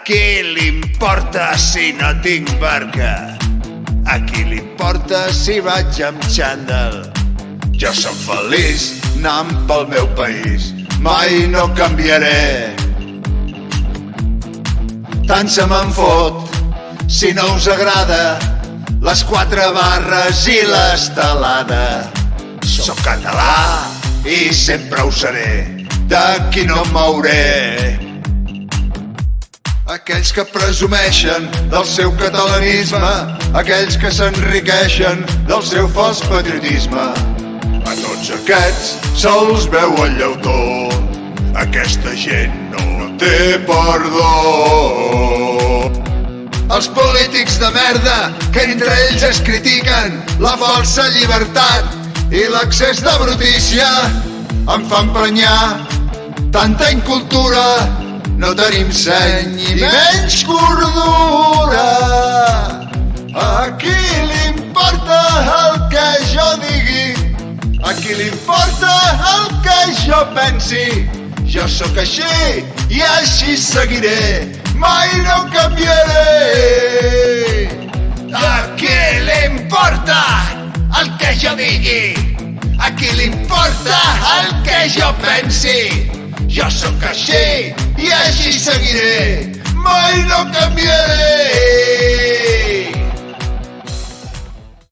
qui li importa si no tinc barca? A qui li importa si vaig amb xandall? Jo som feliç anant pel meu país, mai no canviaré. Tant se me'n fot si no us agrada les 4 barres i l'estelada. Soc català i sempre ho seré, d'aquí no em mouré. Aquells que presumeixen del seu catalanisme, aquells que s'enriqueixen del seu fals patriotisme, a tots aquests se'ls veu el llautó. Aquesta gent no té perdó. Els polítics de merda que entre ells es critiquen la falsa llibertat i l'accés de brutícia em fan prenyar tanta incultura. No tenim seny ni menys cordura. A qui li importa el que jo digui? A qui li importa el que jo pensi? Jo sóc així i així seguiré, mai no canviaré. A qui li importa el que jo digui? A qui li importa el que jo pensi? Jo sóc així i així seguiré, mai no canviaré.